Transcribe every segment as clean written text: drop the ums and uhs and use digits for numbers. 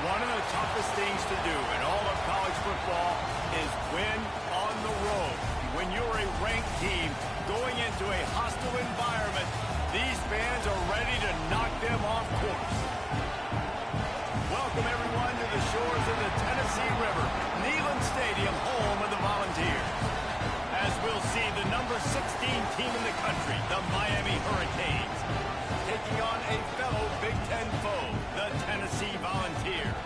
One of the toughest things to do in all of college football is win on the road. When you're a ranked team going into a hostile environment, these fans are ready to knock them off course. Welcome everyone to the shores of the Tennessee River, Neyland Stadium, home of the Volunteers. As we'll see the number 16 team in the country, the Miami Hurricanes, taking on a fellow Big Ten foe, the Tennessee Volunteers.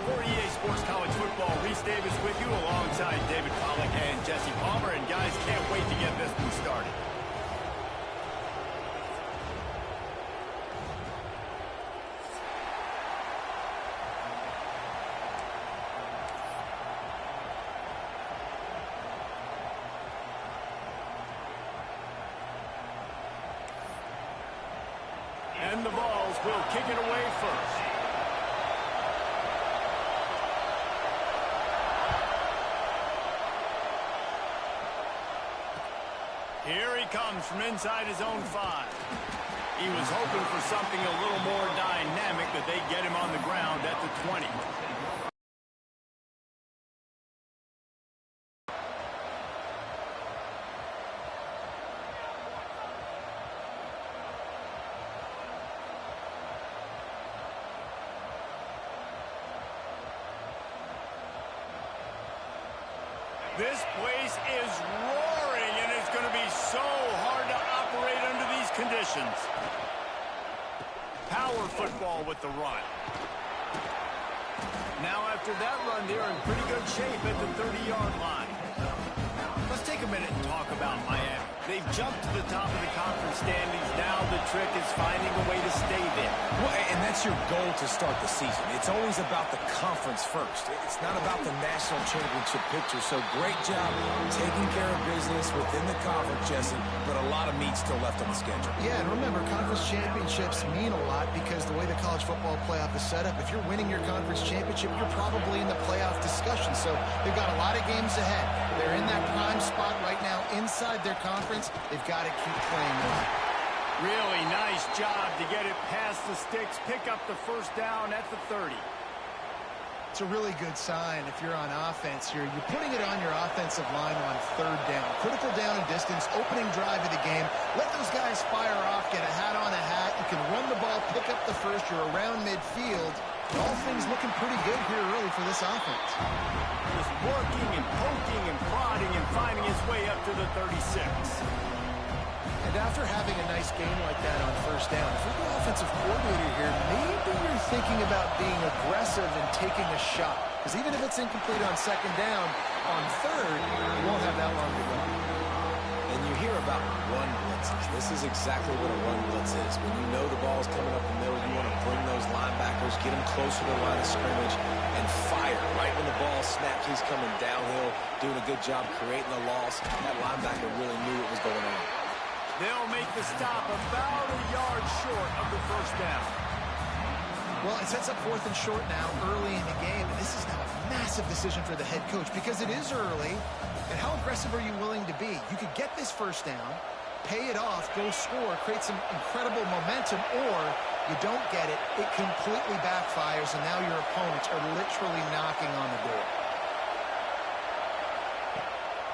For EA Sports College Football, Reese Davis with you alongside David Pollack and Jesse Palmer. And guys, can't wait to get this one started. And the Vols will kick it away first. Here he comes from inside his own 5. He was hoping for something a little more dynamic, that they get him on the ground at the 20. This place is roaring, and it's going to be so hard to operate under these conditions. Power football with the run. Now after that run, they're in pretty good shape at the 30-yard line. Let's take a minute and talk about Miami. They've jumped to the top of the conference standings. Now the trick is finding a way to stay there. Well, and that's your goal to start the season. It's always about the conference first. It's not about the national championship picture. So great job taking care of business within the conference, Jesse, but a lot of meat still left on the schedule. Yeah, and remember, conference championships mean a lot because the way the college football playoff is set up, if you're winning your conference championship, you're probably in the playoff discussion. So they've got a lot of games ahead. They're in that prime spot right now inside their conference. They've got to keep playing well. Really nice job to get it past the sticks, pick up the first down at the 30. It's a really good sign if you're on offense here. You're putting it on your offensive line on 3rd down. Critical down and distance, opening drive of the game. Let those guys fire off, get a hat on a hat. You can run the ball, pick up the first. You're around midfield. All things looking pretty good here early for this offense. Just working and poking and prodding and finding his way up to the 36. And after having a nice game like that on 1st down, if you're the offensive coordinator here, maybe you're thinking about being aggressive and taking a shot. Because even if it's incomplete on 2nd down, on 3rd, you won't have that long to go. And you hear about run blitzes. This is exactly what a run blitz is. When you know the ball's coming up the middle, you want to bring those linebackers, get them closer to the line of scrimmage, and fire. Right when the ball snaps, he's coming downhill, doing a good job creating the loss. That linebacker really knew what was going on. They'll make the stop about a yard short of the 1st down. Well, it sets up 4th and short now early in the game, and this is now a massive decision for the head coach because it is early. And how aggressive are you willing to be? You could get this 1st down, pay it off, go score, create some incredible momentum, or you don't get it, it completely backfires, and now your opponents are literally knocking on the door.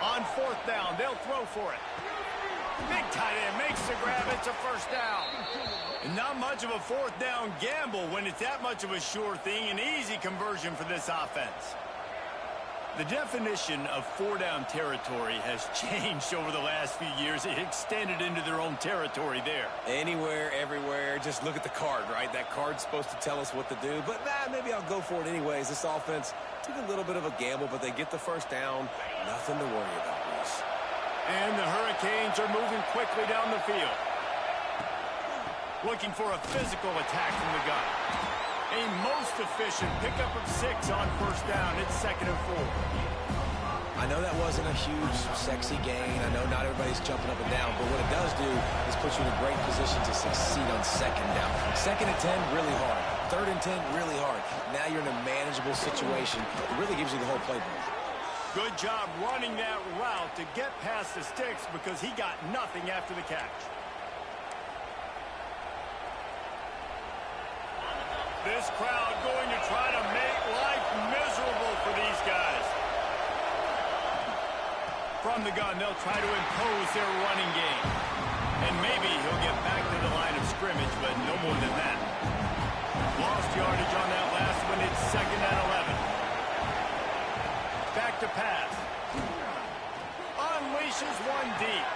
On 4th down, they'll throw for it. Big tight end makes the grab. It's a 1st down. And not much of a 4th down gamble when it's that much of a sure thing. An easy conversion for this offense. The definition of 4-down territory has changed over the last few years. It extended into their own territory there. Anywhere, everywhere. Just look at the card, right? That card's supposed to tell us what to do. But maybe I'll go for it anyways. This offense took a little bit of a gamble, but they get the 1st down. Nothing to worry about, Bruce. And the Hurricanes are moving quickly down the field. Looking for a physical attack from the gun. A most efficient pickup of 6 on 1st down. It's 2nd and 4. I know that wasn't a huge, sexy gain. I know not everybody's jumping up and down, but what it does do is put you in a great position to succeed on 2nd down. 2nd and 10, really hard. 3rd and and 10 really hard. Now you're in a manageable situation. It really gives you the whole playbook. Good job running that route to get past the sticks because he got nothing after the catch. This crowd going to try to make life miserable for these guys. From the gun, they'll try to impose their running game. And maybe he'll get back to the line of scrimmage, but no more than that. Lost yardage on that last one. It's 2nd and 11. Back to pass. Unleashes one deep.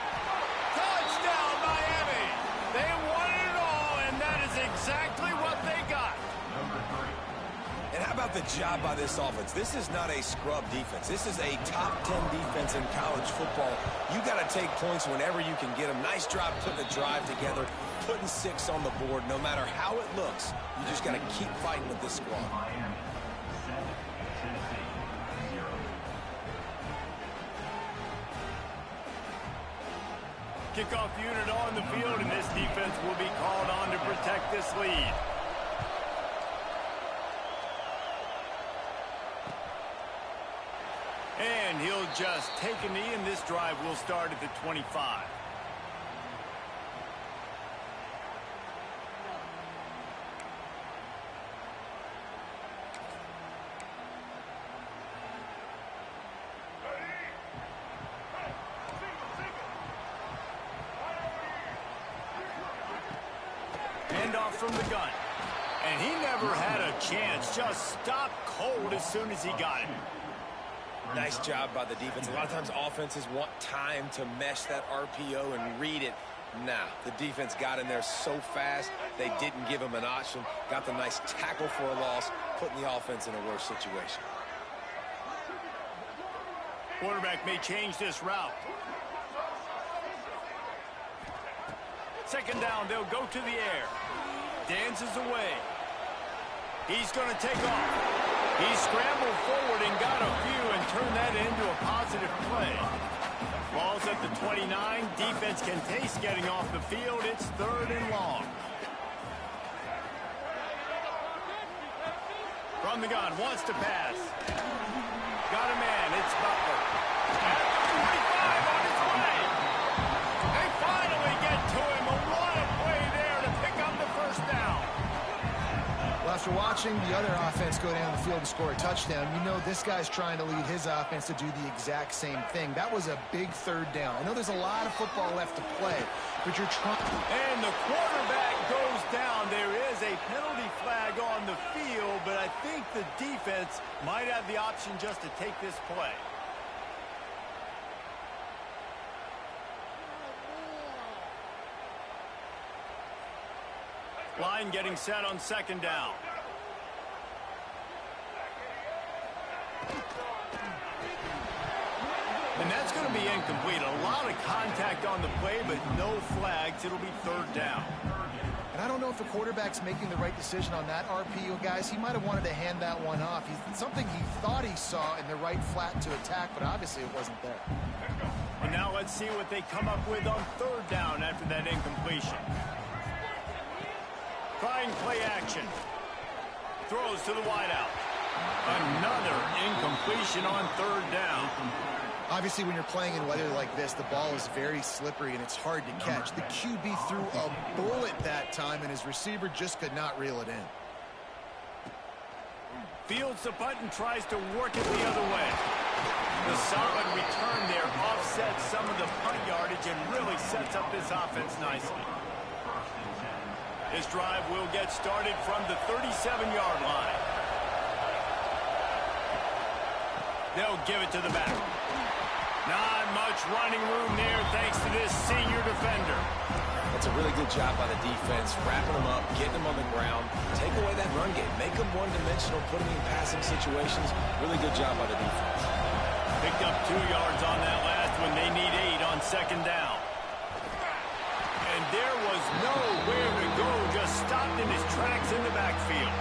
Touchdown, Miami. They won it all, and that is exactly what they got. And how about the job by this offense? This is not a scrub defense. This is a top 10 defense in college football. You got to take points whenever you can get them. Nice job putting the drive together, putting 6 on the board. No matter how it looks, you just got to keep fighting with this squad. Kickoff unit on the field, and this defense will be called on to protect this lead. And he'll just take a knee, and this drive will start at the 25. Handoff from the gun. And he never had a chance. Just stopped cold as soon as he got it. Nice job by the defense. A lot of times offenses want time to mesh that RPO and read it. Nah, the defense got in there so fast, they didn't give him an option. Got the nice tackle for a loss, putting the offense in a worse situation. Quarterback may change this route. 2nd down, they'll go to the air. Dances away. He's going to take off. He scrambled forward and got a few and turned that into a positive play. Ball's at the 29. Defense can taste getting off the field. It's 3rd and long. From the gun, wants to pass. Got a man. It's Butler. At the 45 on his way. They finally get to him. What a play there to pick up the 1st down. Well, after watching the other offense go down the field and score a touchdown, you know this guy's trying to lead his offense to do the exact same thing. That was a big 3rd down. I know there's a lot of football left to play, but you're trying. And the quarterback goes down. There is a penalty flag on the field, but I think the defense might have the option just to take this play. Line getting set on 2nd down. And that's going to be incomplete. A lot of contact on the play, but no flags. It'll be 3rd down. And I don't know if the quarterback's making the right decision on that RPO, guys. He might have wanted to hand that one off. Something he thought he saw in the right flat to attack, but obviously it wasn't there. And now let's see what they come up with on 3rd down after that incompletion. Trying play action. Throws to the wideout. Another incompletion on 3rd down. Obviously, when you're playing in weather like this, the ball is very slippery and it's hard to catch. The QB threw a bullet that time, and his receiver just could not reel it in. Fields the punt and tries to work it the other way. The solid return there offsets some of the punt yardage and really sets up this offense nicely. This drive will get started from the 37-yard line. They'll give it to the back. Not much running room there thanks to this senior defender. That's a really good job by the defense, wrapping them up, getting them on the ground, take away that run game, make them one-dimensional, put them in passing situations. Really good job by the defense. Picked up 2 yards on that last one. They need 8 on 2nd down. And there was nowhere to go, just stopped in his tracks in the backfield.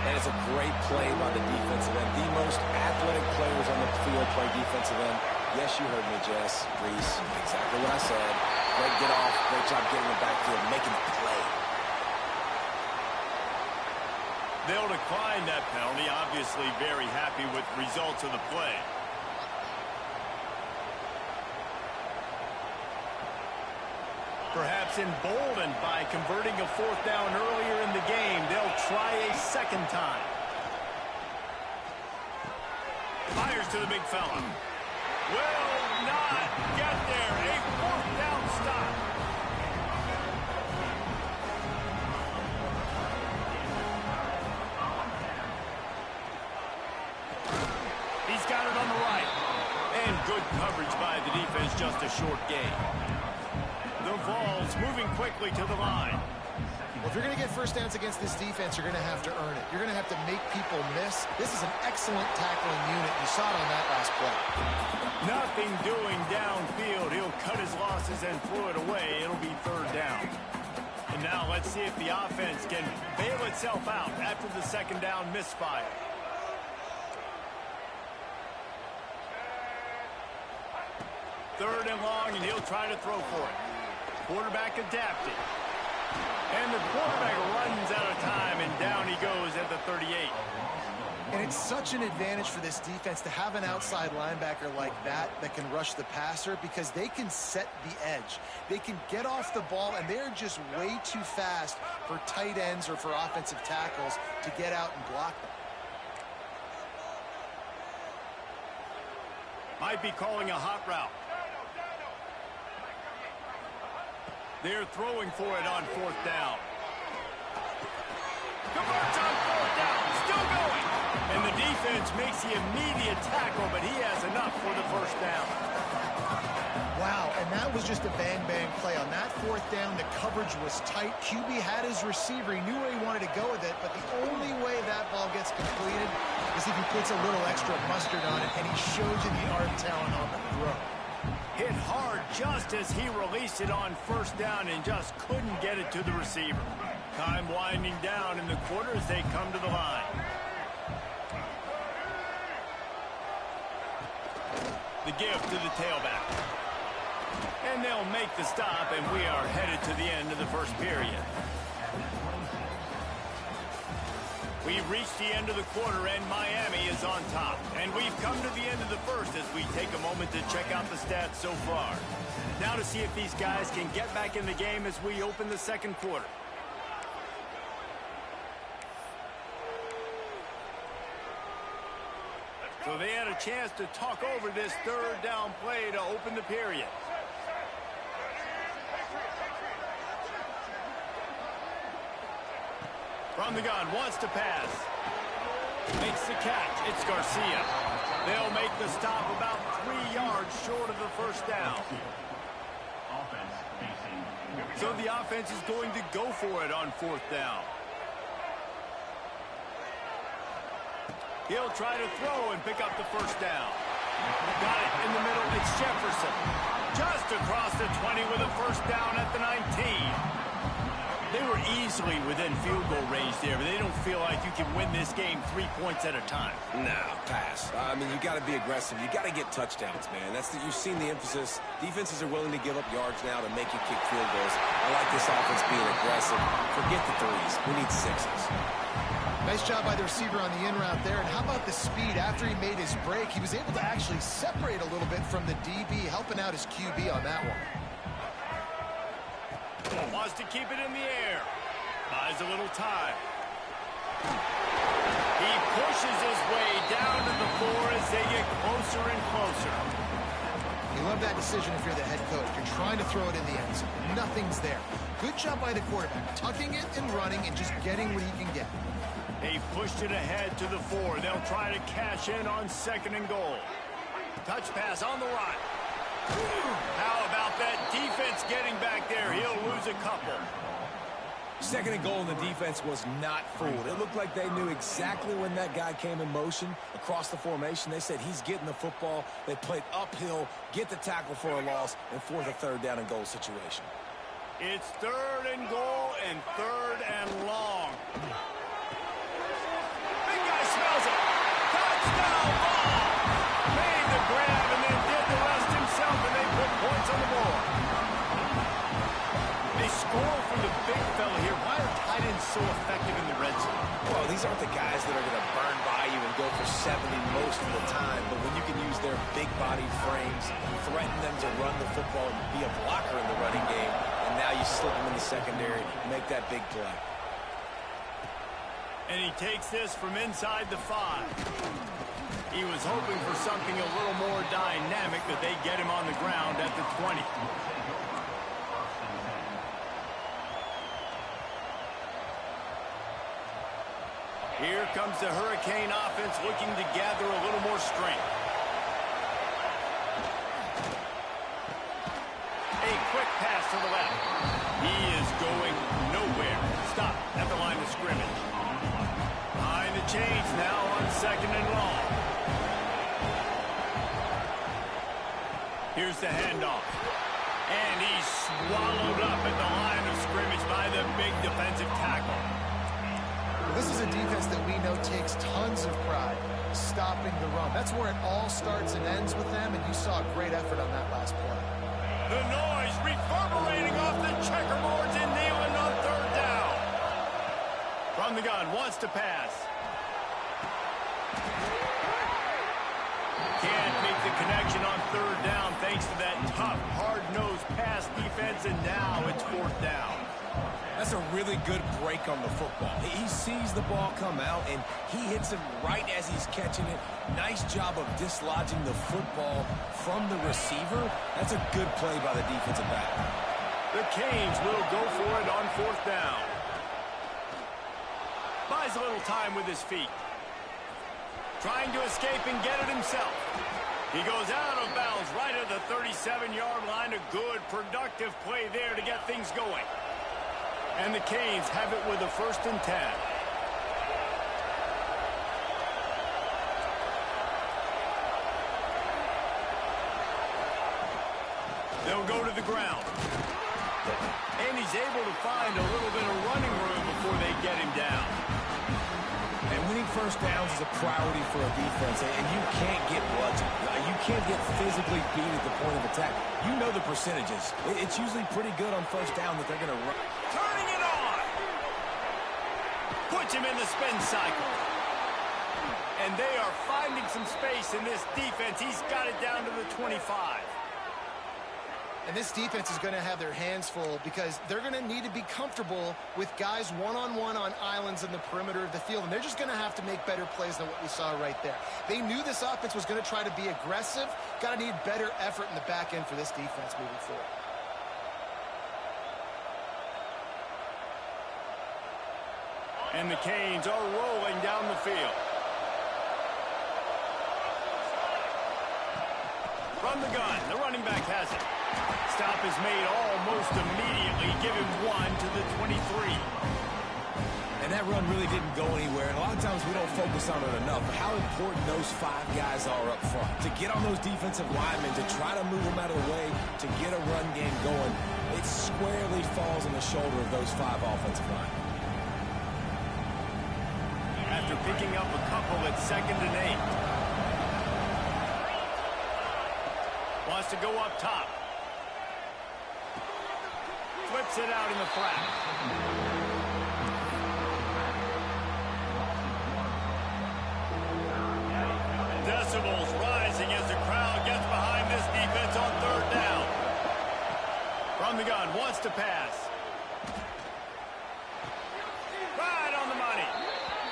And it's a great play by the defensive end. The most athletic players on the field play defensive end. Yes, you heard me, Jess, Reese. Exactly what I said. Great get off, great job getting the backfield, making the play. They'll decline that penalty, obviously very happy with the results of the play. Perhaps emboldened by converting a fourth down earlier in the game, they'll try a second time. Fires to the big fella. Will not get there. A fourth down stop. He's got it on the right. And good coverage by the defense, just a short gain. The Vols moving quickly to the line. Well, if you're going to get first downs against this defense, you're going to have to earn it. You're going to have to make people miss. This is an excellent tackling unit. You saw it on that last play. Nothing doing downfield. He'll cut his losses and throw it away. It'll be third down. And now let's see if the offense can bail itself out after the second down misfire. Third and long, and he'll try to throw for it. Quarterback adapted. And the quarterback runs out of time, and down he goes at the 38. And it's such an advantage for this defense to have an outside linebacker like that can rush the passer, because they can set the edge. They can get off the ball, and they're just way too fast for tight ends or for offensive tackles to get out and block them. Might be calling a hot route. They're throwing for it on fourth down. Converts on fourth down. Still going. And the defense makes the immediate tackle, but he has enough for the first down. Wow, and that was just a bang-bang play. On that fourth down, the coverage was tight. QB had his receiver. He knew where he wanted to go with it, but the only way that ball gets completed is if he puts a little extra mustard on it, and he shows you the arm talent on the throw. Hit hard just as he released it on first down and just couldn't get it to the receiver. Time winding down in the quarter as they come to the line. The give to the tailback. And they'll make the stop, and we are headed to the end of the first period. We've reached the end of the quarter, and Miami is on top. And we've come to the end of the first as we take a moment to check out the stats so far. Now to see if these guys can get back in the game as we open the second quarter. So they had a chance to talk over this third down play to open the period. From the gun, wants to pass. Makes the catch. It's Garcia. They'll make the stop about 3 yards short of the first down. So the offense is going to go for it on fourth down. He'll try to throw and pick up the first down. Got it in the middle. It's Jefferson. Just across the 20 with a first down at the 19. They were easily within field goal range there, but they don't feel like you can win this game 3 points at a time. No, pass. I mean, you got to be aggressive. You got to get touchdowns, man. You've seen the emphasis. Defenses are willing to give up yards now to make you kick field goals. I like this offense being aggressive. Forget the threes. We need sixes. Nice job by the receiver on the in route there. And how about the speed after he made his break? He was able to actually separate a little bit from the DB, helping out his QB on that one. Wants to keep it in the air. Buys a little time. He pushes his way down to the 4 as they get closer and closer. You love that decision if you're the head coach. You're trying to throw it in the end zone. Nothing's there. Good job by the quarterback, tucking it and running and just getting what he can get. They pushed it ahead to the 4. They'll try to cash in on second and goal. Touch pass on the right. How about that defense getting back there? He'll lose a couple. Second and goal, and the defense was not fooled. It looked like they knew exactly when that guy came in motion across the formation. They said he's getting the football. They played uphill, get the tackle for a loss, and force a third down and goal situation. It's third and goal and third and long. Big guy smells it. Touchdown ball. Made the grab and then did the rest himself, and they put points on the board. They score from the big fella here. Why are tight ends so effective in the red zone? Well, these these aren't the guys that are going to burn by you and go for 70 most of the time, but when you can use their big-bodied frames, threaten them to run the football and be a blocker in the running game, and now you slip them in the secondary, make that big play. And he takes this from inside the 5. He was hoping for something a little more dynamic, but they get him on the ground at the 20. Here comes the Hurricane offense looking to gather a little more strength. A quick pass to the left. He is going nowhere. Stop at the line of scrimmage. Behind the chains now on 2nd and long. Here's the handoff. And he's swallowed up at the line of scrimmage by the big defensive tackle. This is a defense that we know takes tons of pride stopping the run. That's where it all starts and ends with them, and you saw a great effort on that last play. The noise reverberating off the checkerboards and Nealon on 3rd down. From the gun, wants to pass. Can't make the connection on 3rd down thanks to that tough, hard-nosed pass defense, and now it's 4th down. That's a really good break on the football. He sees the ball come out, and he hits him right as he's catching it. Nice job of dislodging the football from the receiver. That's a good play by the defensive back. The Canes will go for it on 4th down. Buys a little time with his feet. Trying to escape and get it himself. He goes out of bounds right at the 37-yard line. A good, productive play there to get things going. And the Canes have it with a 1st and 10. They'll go to the ground. And he's able to find a little bit of running room before they get him down. And winning 1st downs is a priority for a defense, and you can't get bludgeoned. You can't get physically beat at the point of attack. You know the percentages. It's usually pretty good on 1st down that they're going to run. Turning it on. Puts him in the spin cycle. And they are finding some space in this defense. He's got it down to the 25. And this defense is going to have their hands full because they're going to need to be comfortable with guys one-on-one on islands in the perimeter of the field. And they're just going to have to make better plays than what we saw right there. They knew this offense was going to try to be aggressive. Got to need better effort in the back end for this defense moving forward. And the Canes are rolling down the field. From the gun, the running back has it. Stop is made almost immediately. Give him 1 to the 23. And that run really didn't go anywhere. And a lot of times we don't focus on it enough. But how important those 5 guys are up front. To get on those defensive linemen, to try to move them out of the way, to get a run game going, it squarely falls on the shoulder of those 5 offensive linemen. After picking up a couple at 2nd and 8. Wants to go up top. Flips it out in the flat. Decibels rising as the crowd gets behind this defense on 3rd down. From the gun, wants to pass. Right on the money.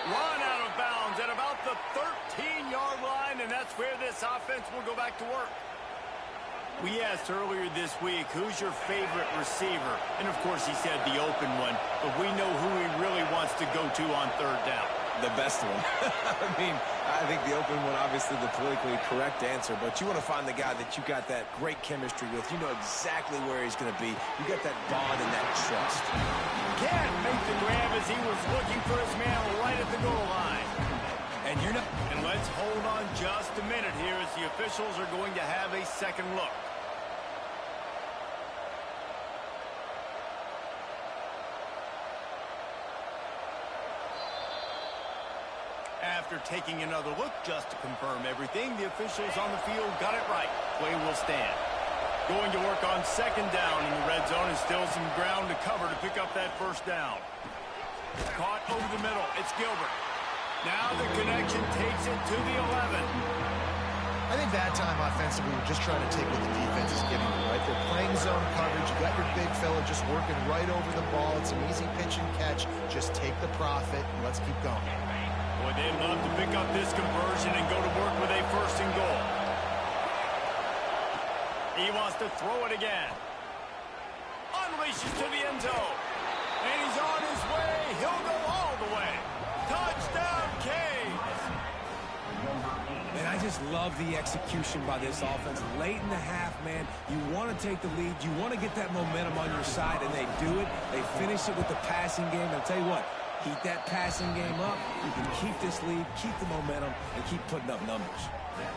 Run out of bounds at about the 13-yard line, and that's where this offense will go back to work. We asked earlier this week, who's your favorite receiver? And, of course, he said the open one, but we know who he really wants to go to on 3rd down. The best one. I think the open one, obviously the politically correct answer, but you want to find the guy that you got that great chemistry with. You know exactly where he's going to be. You got that bond and that trust. Can't make the grab as he was looking for his man right at the goal line. And you're not. And let's hold on just a minute here as the officials are going to have a second look. After taking another look just to confirm everything, the officials on the field got it right. Play will stand. Going to work on 2nd down in the red zone, and still some ground to cover to pick up that 1st down. Caught over the middle. It's Gilbert. Now the connection takes it to the 11. I think that time offensively, we're just trying to take what the defense is giving them, right? They're playing zone coverage. You got your big fella just working right over the ball. It's an easy pitch and catch. Just take the profit and let's keep going. Boy, they'd love to pick up this conversion and go to work with a first and goal. He wants to throw it again. Unleashes to the end zone. And he's on his way. He'll go all the way. Touchdown, Canes. And I just love the execution by this offense. Late in the half, man, you want to take the lead. You want to get that momentum on your side, and they do it. They finish it with the passing game. And I'll tell you what, keep that passing game up. You can keep this lead, keep the momentum, and keep putting up numbers.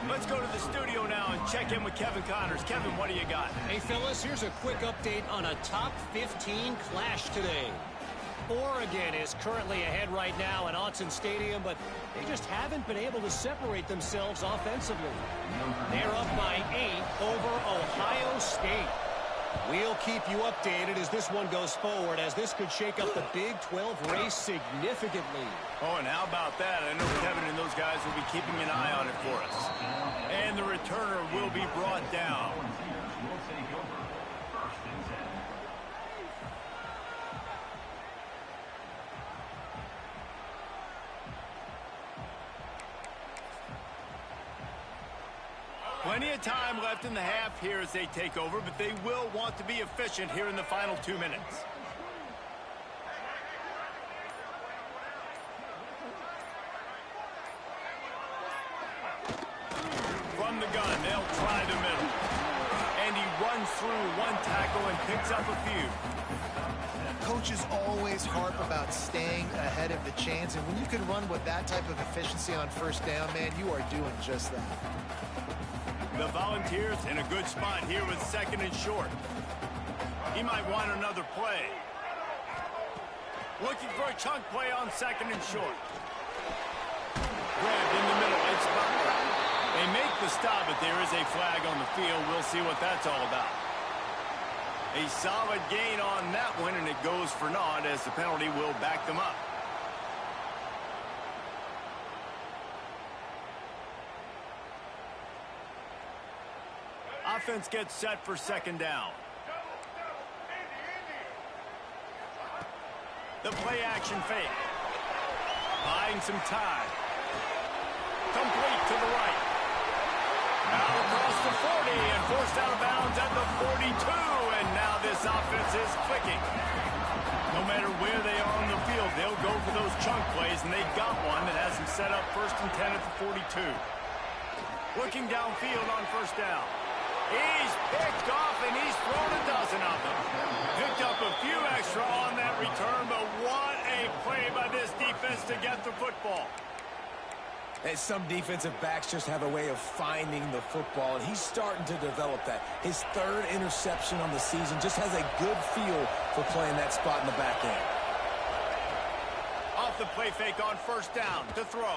Let's go to the studio now and check in with Kevin Connors. Kevin, what do you got? Hey, fellas, here's a quick update on a top 15 clash today. Oregon is currently ahead right now at Autzen Stadium, but they just haven't been able to separate themselves offensively. They're up by 8 over Ohio State. We'll keep you updated as this one goes forward, as this could shake up the Big 12 race significantly. Oh, and how about that? I know Kevin and those guys will be keeping an eye on it for us. And the returner will be brought down. Plenty of time left in the half here as they take over, but they will want to be efficient here in the final 2 minutes. From the gun, they'll try the middle. And he runs through one tackle and picks up a few. Coaches always harp about staying ahead of the chains, and when you can run with that type of efficiency on first down, man, you are doing just that. The Volunteers in a good spot here with second and short. He might want another play. Looking for a chunk play on second and short. Grabbed in the middle. It's Butler. They make the stop, but there is a flag on the field. We'll see what that's all about. A solid gain on that one, and it goes for naught as the penalty will back them up. Offense gets set for second down. The play action fake. Buying some time. Complete to the right. Now across the 40 and forced out of bounds at the 42. And now this offense is clicking. No matter where they are on the field, they'll go for those chunk plays, and they got one that has them set up first and 10 at the 42. Looking downfield on first down. He's picked off, and he's thrown a dozen of them. Picked up a few extra on that return, but what a play by this defense to get the football. And some defensive backs just have a way of finding the football, and he's starting to develop that. His third interception on the season, just has a good feel for playing that spot in the back end. Off the play fake on first down to throw.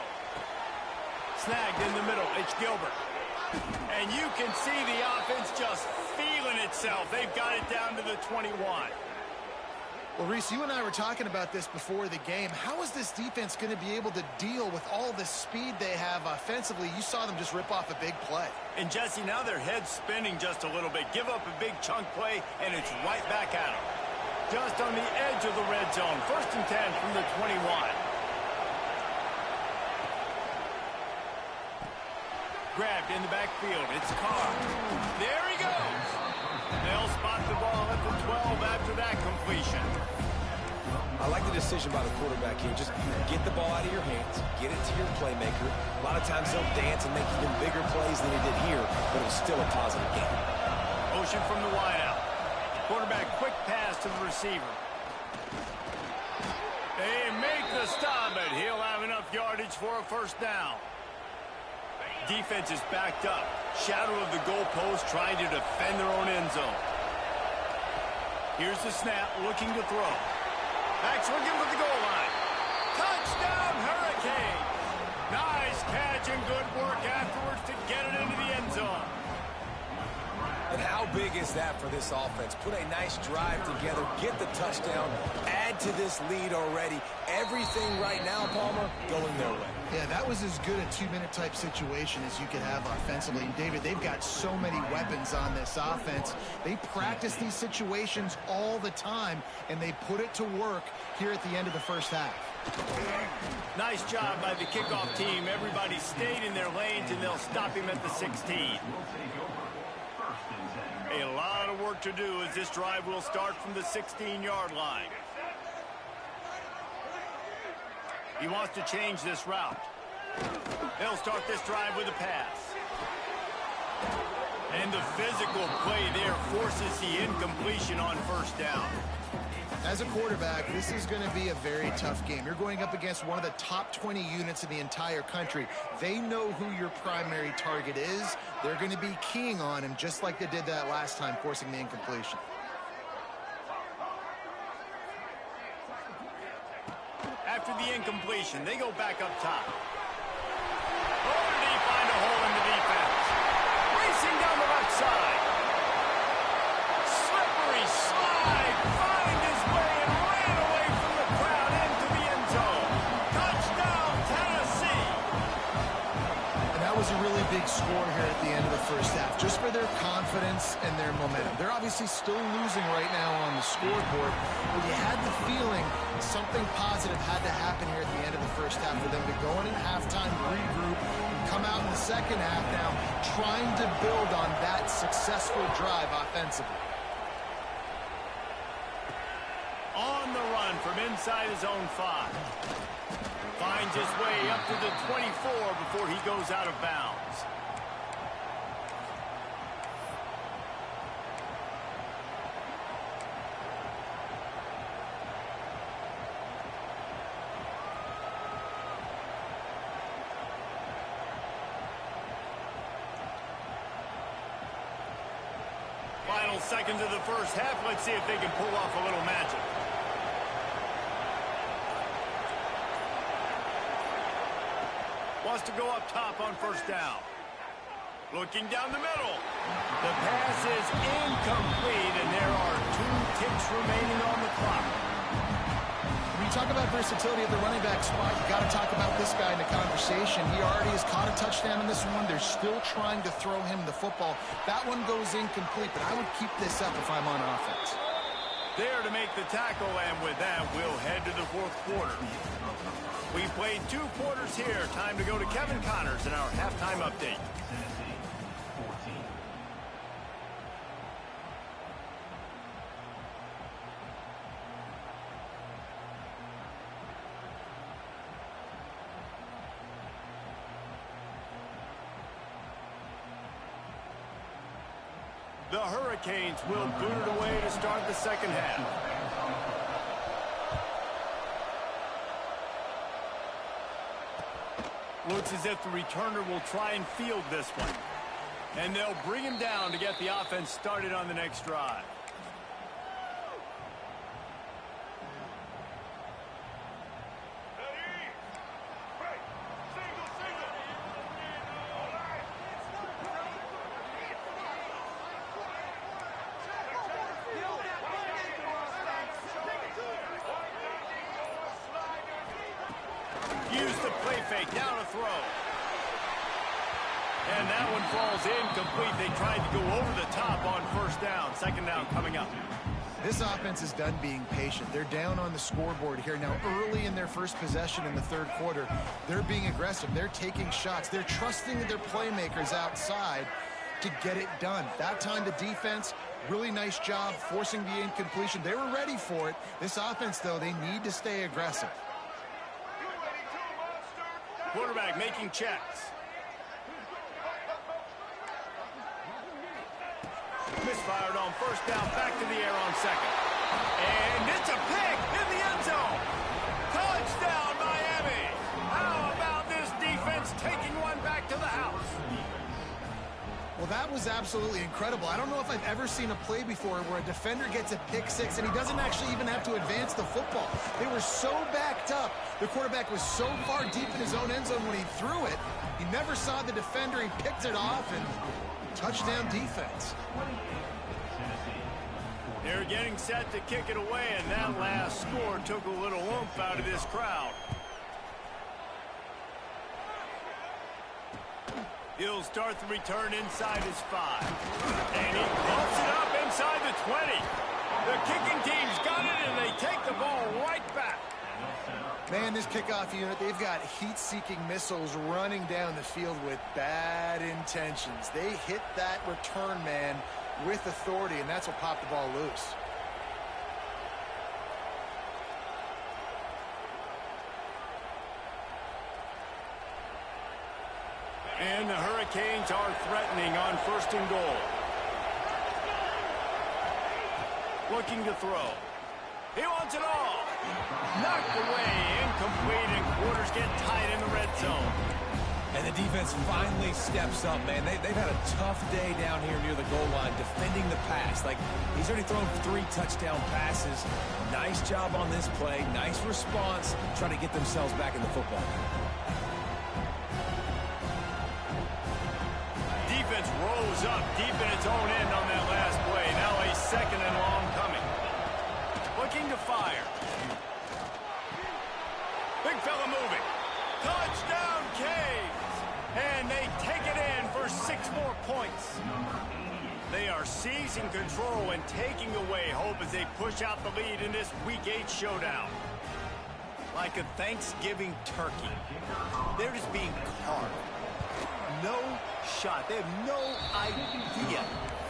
Snagged in the middle. It's Gilbert. And you can see the offense just feeling itself. They've got it down to the 21. Well, Reese, you and I were talking about this before the game. How is this defense going to be able to deal with all the speed they have offensively? You saw them just rip off a big play. And, Jesse, now their head's spinning just a little bit. Give up a big chunk play, and it's right back at them. Just on the edge of the red zone. First and 10 from the 21. Grabbed in the backfield. It's Carr. There he goes. They'll spot the ball at the 12 after that completion. I like the decision by the quarterback here. Just get the ball out of your hands, get it to your playmaker. A lot of times they'll dance and make even bigger plays than he did here, but it was still a positive game. Motion from the wideout. Quarterback quick pass to the receiver. They make the stop, but he'll have enough yardage for a first down. Defense is backed up. Shadow of the goalpost trying to defend their own end zone. Here's the snap, looking to throw. Backs looking for the goal line. Touchdown, Hurricane! Nice catch and good work afterwards to get it into the end zone. And how big is that for this offense? Put a nice drive together, get the touchdown, add to this lead already. Everything right now, Palmer, going their way. Yeah, that was as good a two-minute type situation as you could have offensively. And David, they've got so many weapons on this offense. They practice these situations all the time, and they put it to work here at the end of the first half. Nice job by the kickoff team. Everybody stayed in their lanes, and they'll stop him at the 16. A lot of work to do as this drive will start from the 16-yard line. He wants to change this route. They'll start this drive with a pass. And the physical play there forces the incompletion on first down. As a quarterback, this is going to be a very tough game. You're going up against one of the top 20 units in the entire country. They know who your primary target is. They're going to be keying on him just like they did that last time, forcing the incompletion. After the incompletion, they go back up top. Oh, did he find a hole in the defense? Racing down the left side. Slippery slide. Find his way and ran away from the crowd into the end zone. Touchdown, Tennessee. And that was a really big score here at the end of the first half, just for their confidence and their momentum. They're obviously still losing right now on the scoreboard, but you had the feeling something positive had to happen here at the end of the first half for them to go in at halftime, regroup, and come out in the second half now trying to build on that successful drive offensively. On the run from inside his own 5. Finds his way up to the 24 before he goes out of bounds. Final seconds of the first half. Let's see if they can pull off a little magic. Wants to go up top on first down. Looking down the middle. The pass is incomplete, and there are 2 ticks remaining on the clock. When you talk about versatility at the running back spot, you got to talk about this guy in the conversation. He already has caught a touchdown in this one. They're still trying to throw him the football. That one goes incomplete, but I would keep this up if I'm on offense. There to make the tackle, and with that, we'll head to the fourth quarter. We played 2 quarters here. Time to go to Kevin Connors in our halftime update. The Hurricanes will boot it away to start the second half. Looks as if the returner will try and field this one. And they'll bring him down to get the offense started on the next drive. Use the play fake, down a throw. And that one falls incomplete. They tried to go over the top on first down. Second down coming up. This offense is done being patient. They're down on the scoreboard here. Now, early in their first possession in the third quarter, they're being aggressive. They're taking shots. They're trusting their playmakers outside to get it done. That time, the defense, really nice job forcing the incompletion. They were ready for it. This offense, though, they need to stay aggressive. Quarterback making checks. Misfired on first down, back to the air on second. And it's a pick in the end zone. Touchdown, Miami. How about this defense taking one back to the house? Well, that was absolutely incredible. I don't know if I've ever seen a play before where a defender gets a pick six and he doesn't actually even have to advance the football. They were so backed up. The quarterback was so far deep in his own end zone when he threw it. He never saw the defender. He picked it off, and touchdown defense. They're getting set to kick it away, and that last score took a little oomph out of this crowd. He'll start the return inside his 5. And he pumps it up inside the 20. The kicking team's got it, and they take the ball right back. Man, this kickoff unit, they've got heat-seeking missiles running down the field with bad intentions. They hit that return man with authority, and that's what popped the ball loose. And the Hurricanes are threatening on 1st and goal. Looking to throw. He wants it all. Knocked away, incomplete, and quarters get tight in the red zone. And the defense finally steps up, man. They've had a tough day down here near the goal line defending the pass. Like, he's already thrown 3 touchdown passes. Nice job on this play. Nice response. Trying to get themselves back in the football game. Defense rose up deep in its own end on that last play. Now a 2nd and long coming. Looking to fire. Big fella moving. Touchdown, Canes! And they take it in for 6 more points. They are seizing control and taking away hope as they push out the lead in this Week 8 showdown. Like a Thanksgiving turkey, they're just being carved. No shot. They have no idea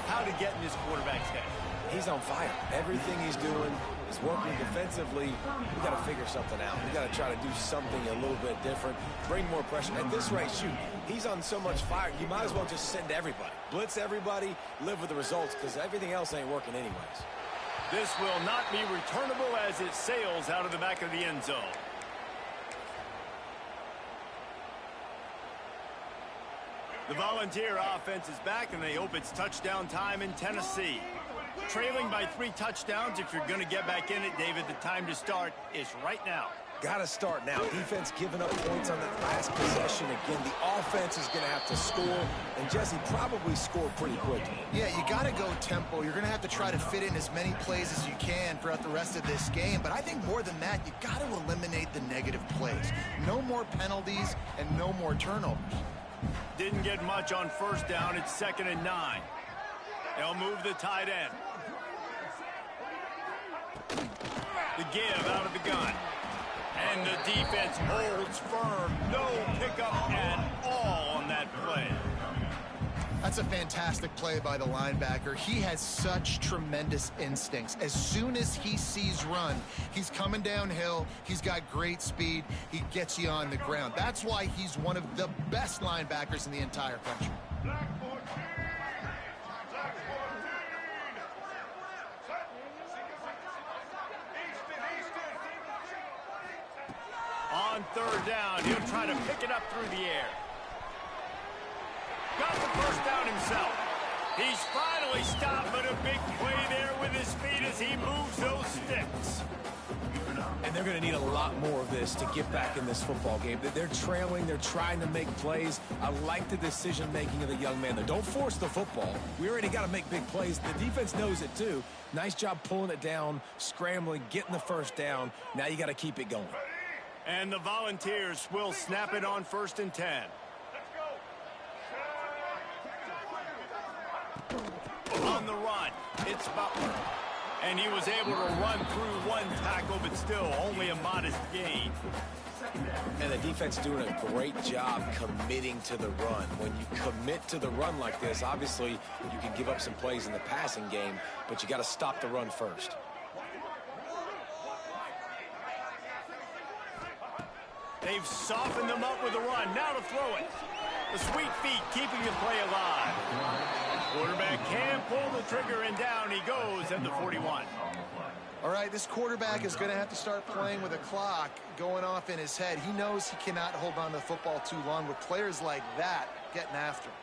how to get in this quarterback's head. He's on fire. Everything he's doing is working defensively. We got to figure something out. We got to try to do something a little bit different. Bring more pressure. At this rate, shoot, he's on so much fire. You might as well just send everybody. Blitz everybody, live with the results, because everything else ain't working anyways. This will not be returnable as it sails out of the back of the end zone. The Volunteer offense is back, and they hope it's touchdown time in Tennessee. Trailing by 3 touchdowns, if you're going to get back in it, David, the time to start is right now. Got to start now. Defense giving up points on that last possession. Again, the offense is going to have to score, and Jesse probably scored pretty quickly. Yeah, you got to go tempo. You're going to have to try to fit in as many plays as you can throughout the rest of this game. But I think more than that, you got to eliminate the negative plays. No more penalties and no more turnovers. Didn't get much on 1st down. It's 2nd and 9. They'll move the tight end. The give out of the gun. And the defense holds firm. No pickup at all on that play. That's a fantastic play by the linebacker. He has such tremendous instincts. As soon as he sees run, he's coming downhill. He's got great speed. He gets you on the ground. That's why he's one of the best linebackers in the entire country. On 3rd down, he'll try to pick it up through the air. Got the 1st down himself. He's finally stopped, but a big play there with his feet as he moves those sticks. And they're going to need a lot more of this to get back in this football game. They're trailing. They're trying to make plays. I like the decision-making of the young man. Don't force the football. We already got to make big plays. The defense knows it, too. Nice job pulling it down, scrambling, getting the 1st down. Now you got to keep it going. And the Volunteers will snap it on 1st and 10. On the run, it's Butler. And he was able to run through 1 tackle, but still only a modest gain. And the defense doing a great job committing to the run. When you commit to the run like this, obviously you can give up some plays in the passing game, but you got to stop the run first. They've softened them up with the run. Now to throw it. The sweet feet keeping the play alive. Quarterback can pull the trigger, and down he goes at the 41. All right, this quarterback is going to have to start playing with a clock going off in his head. He knows he cannot hold on to the football too long with players like that getting after him.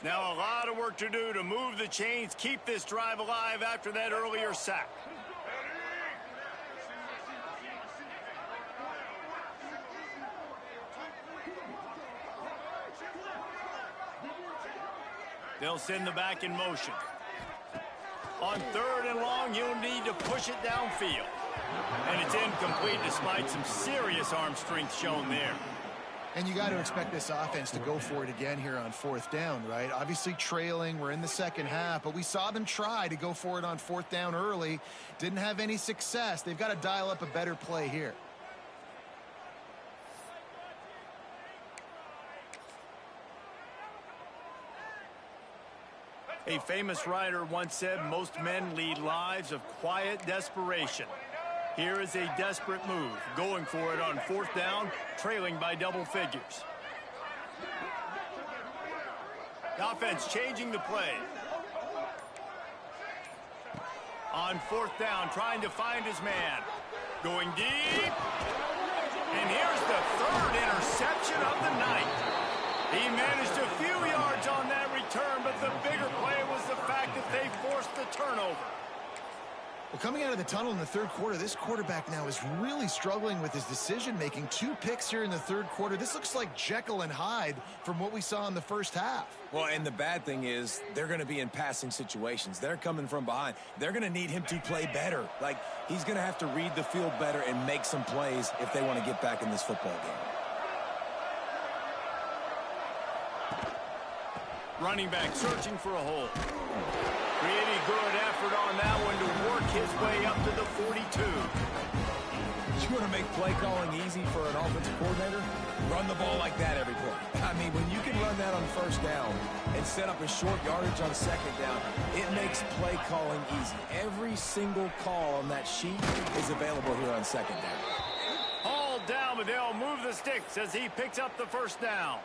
Now a lot of work to do to move the chains, keep this drive alive after that earlier sack. They'll send the back in motion. On 3rd and long, you'll need to push it downfield. And it's incomplete despite some serious arm strength shown there. And you got to expect this offense to go for it again here on 4th down, right? Obviously trailing, we're in the second half, but we saw them try to go for it on 4th down early. Didn't have any success. They've got to dial up a better play here. A famous writer once said, most men lead lives of quiet desperation. Here is a desperate move, going for it on 4th down, trailing by double figures. The offense changing the play. On 4th down, trying to find his man. Going deep. And here's the 3rd interception of the night. He managed a few yards on that return, but the bigger play was the fact that they forced the turnover. Well, coming out of the tunnel in the 3rd quarter, this quarterback now is really struggling with his decision-making. 2 picks here in the 3rd quarter. This looks like Jekyll and Hyde from what we saw in the first half. Well, and the bad thing is they're going to be in passing situations. They're coming from behind. They're going to need him to play better. Like, he's going to have to read the field better and make some plays if they want to get back in this football game. Running back searching for a hole. Really good effort on that one to work his way up to the 42. You want to make play calling easy for an offensive coordinator? Run the ball like that every play. I mean, when you can run that on 1st down and set up a short yardage on 2nd down, it makes play calling easy. Every single call on that sheet is available here on 2nd down. Hauled down, but they'll move the sticks as he picks up the 1st down.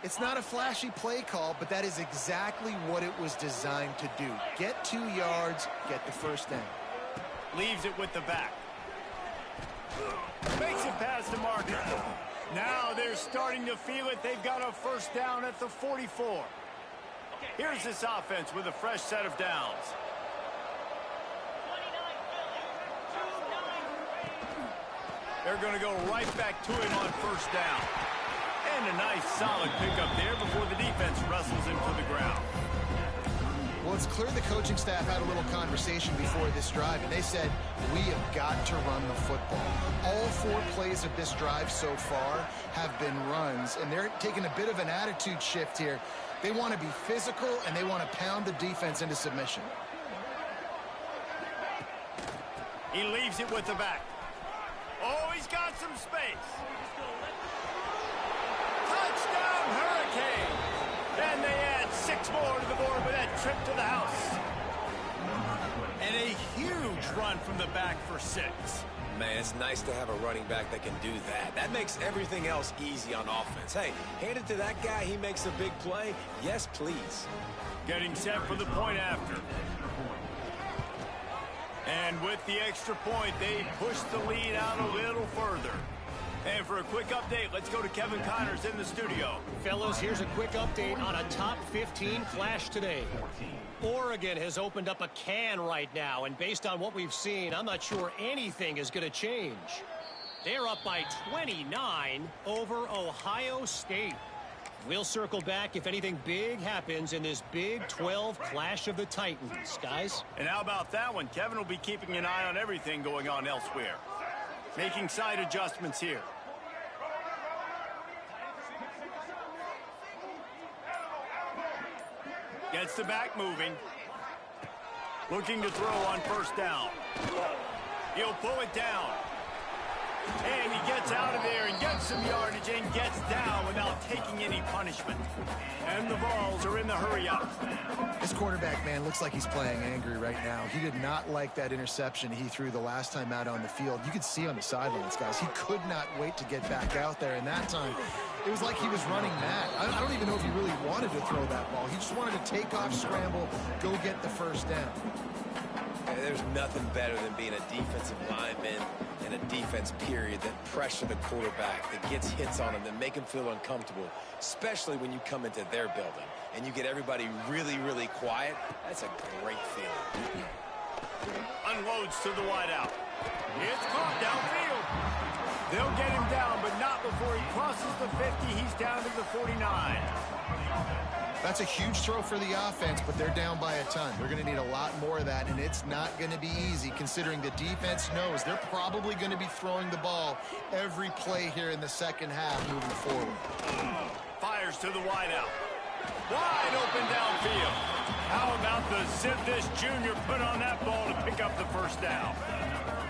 It's not a flashy play call, but that is exactly what it was designed to do. Get 2 yards, get the 1st down. Leaves it with the back. Makes it past the marker. Now they're starting to feel it. They've got a 1st down at the 44. Here's this offense with a fresh set of downs. They're going to go right back to him on 1st down. And a nice solid pickup there before the defense wrestles him to the ground. Well, it's clear the coaching staff had a little conversation before this drive, and they said, we have got to run the football. All 4 plays of this drive so far have been runs, and they're taking a bit of an attitude shift here. They want to be physical, and they want to pound the defense into submission. He leaves it with the back. Oh, he's got some space. Touchdown, Hurricane! And they add 6 more to the board with that trip to the house. And a huge run from the back for 6. Man, it's nice to have a running back that can do that. That makes everything else easy on offense. Hey, hand it to that guy, he makes a big play. Yes, please. Getting set for the point after. And with the extra point, they push the lead out a little further. And for a quick update, let's go to Kevin Connors in the studio. Fellas, here's a quick update on a top 15 flash today. Oregon has opened up a can right now, and based on what we've seen, I'm not sure anything is going to change. They're up by 29 over Ohio State. We'll circle back if anything big happens in this Big 12 Clash of the Titans, guys. And how about that one? Kevin will be keeping an eye on everything going on elsewhere. Making side adjustments here. Gets the back moving. Looking to throw on 1st down. He'll pull it down. And he gets out of there and gets some yardage and gets down without taking any punishment. And the balls are in the hurry-up. This quarterback, man, looks like he's playing angry right now. He did not like that interception he threw the last time out on the field. You could see on the sidelines, guys. He could not wait to get back out there. And that time, it was like he was running mad. I don't even know if he really wanted to throw that ball. He just wanted to take off, scramble, go get the 1st down. There's nothing better than being a defensive lineman and a defense, period, that pressure the quarterback, that gets hits on him, that make him feel uncomfortable, especially when you come into their building and you get everybody really, really quiet. That's a great feeling. Unloads to the wideout. It's caught downfield. They'll get him down, but not before he crosses the 50. He's down to the 49. That's a huge throw for the offense, but they're down by a ton. They're going to need a lot more of that, and it's not going to be easy considering the defense knows they're probably going to be throwing the ball every play here in the second half moving forward. Fires to the wideout. Wide open downfield. How about the zip this junior put on that ball to pick up the first down?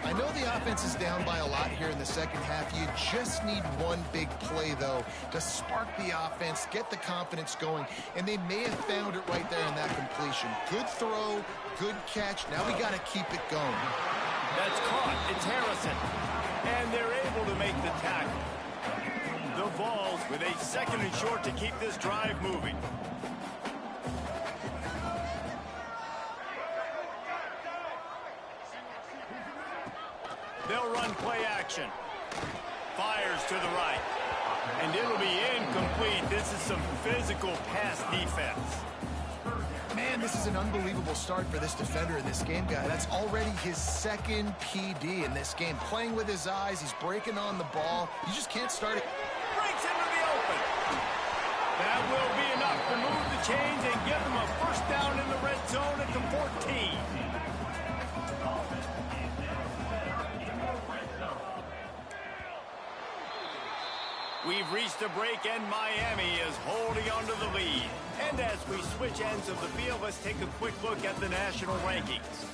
I know the offense is down by a lot here in the second half. You just need one big play, though, to spark the offense, get the confidence going, and they may have found it right there in that completion. Good throw, good catch. Now we got to keep it going. That's caught. It's Harrison. And they're able to make the tackle. The Vols with a 2nd and short to keep this drive moving. They'll run play action. Fires to the right. And it'll be incomplete. This is some physical pass defense. Man, this is an unbelievable start for this defender in this game, guy. That's already his 2nd PD in this game. Playing with his eyes, he's breaking on the ball. You just can't start it. Breaks into the open. That will be enough to move the chains and give them a first down in the red zone at the 14. We've reached a break, and Miami is holding on to the lead. And as we switch ends of the field, let's take a quick look at the national rankings.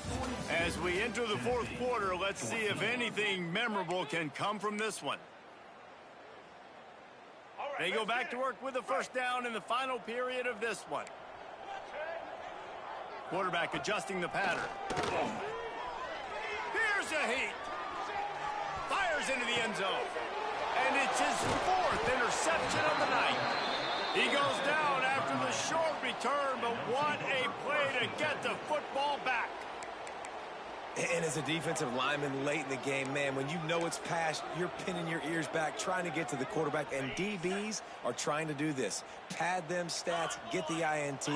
As we enter the 4th quarter, let's see if anything memorable can come from this one. They go back to work with a first down in the final period of this one. Quarterback adjusting the pattern. Here's a heat. Fires into the end zone. And it's his 4th interception of the night. He goes down after the short return, but what a play to get the football back. And as a defensive lineman late in the game, man, when you know it's past, you're pinning your ears back, trying to get to the quarterback, and DBs are trying to do this. Pad them stats, get the INT.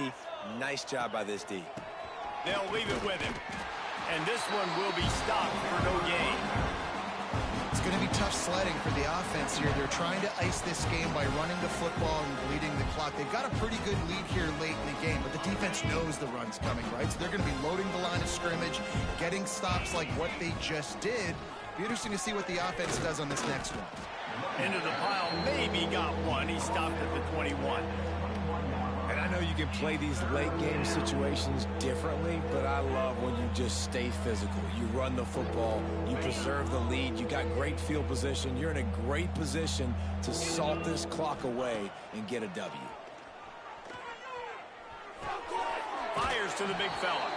Nice job by this D. They'll leave it with him. And this one will be stopped for no gain. It's going to be tough sledding for the offense here. They're trying to ice this game by running the football and bleeding the clock. They've got a pretty good lead here late in the game, but the defense knows the run's coming, right? So they're going to be loading the line of scrimmage, getting stops like what they just did. Be interesting to see what the offense does on this next one. Into the pile, maybe got one. He stopped at the 21. And I know you can play these late game situations differently, but I love when you just stay physical. You run the football, you preserve the lead, you got great field position. You're in a great position to salt this clock away and get a W. Fires to the big fella.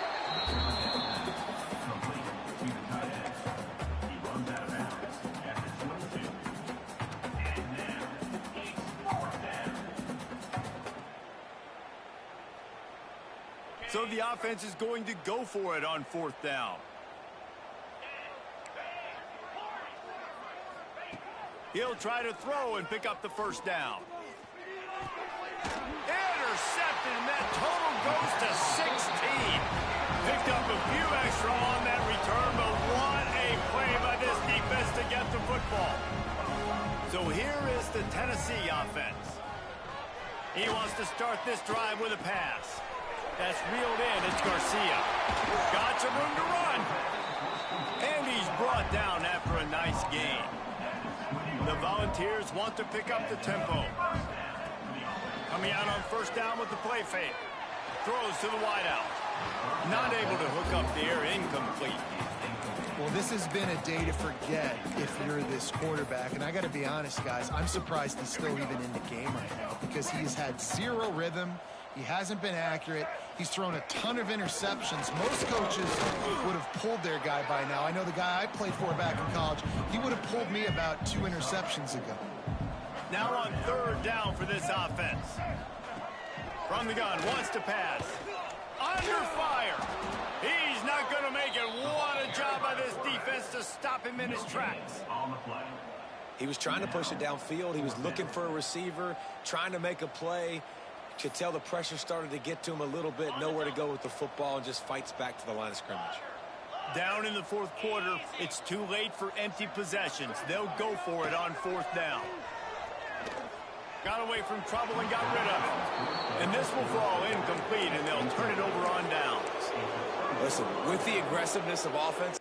So the offense is going to go for it on 4th down. He'll try to throw and pick up the first down. Intercepted, and that total goes to 16. Picked up a few extra on that return, but what a play by this defense to get the football. So here is the Tennessee offense. He wants to start this drive with a pass. That's reeled in. It's Garcia. Got some room to run. And he's brought down after a nice gain. The Volunteers want to pick up the tempo. Coming out on first down with the play fake. Throws to the wideout. Not able to hook up there. Incomplete. Well, this has been a day to forget if you're this quarterback. And I got to be honest, guys, I'm surprised he's still even in the game right now because he's had zero rhythm. He hasn't been accurate. He's thrown a ton of interceptions. Most coaches would have pulled their guy by now. I know the guy I played for back in college, he would have pulled me about 2 interceptions ago. Now on 3rd down for this offense. From the gun, wants to pass. Under fire. He's not going to make it. What a job by by this defense to stop him in his tracks. He was trying to push it downfield. He was looking for a receiver, trying to make a play. You could tell the pressure started to get to him a little bit, nowhere to go with the football, and just fights back to the line of scrimmage. Down in the fourth quarter, it's too late for empty possessions. They'll go for it on fourth down. Got away from trouble and got rid of it. And this will fall incomplete, and they'll turn it over on downs. Listen, with the aggressiveness of offense,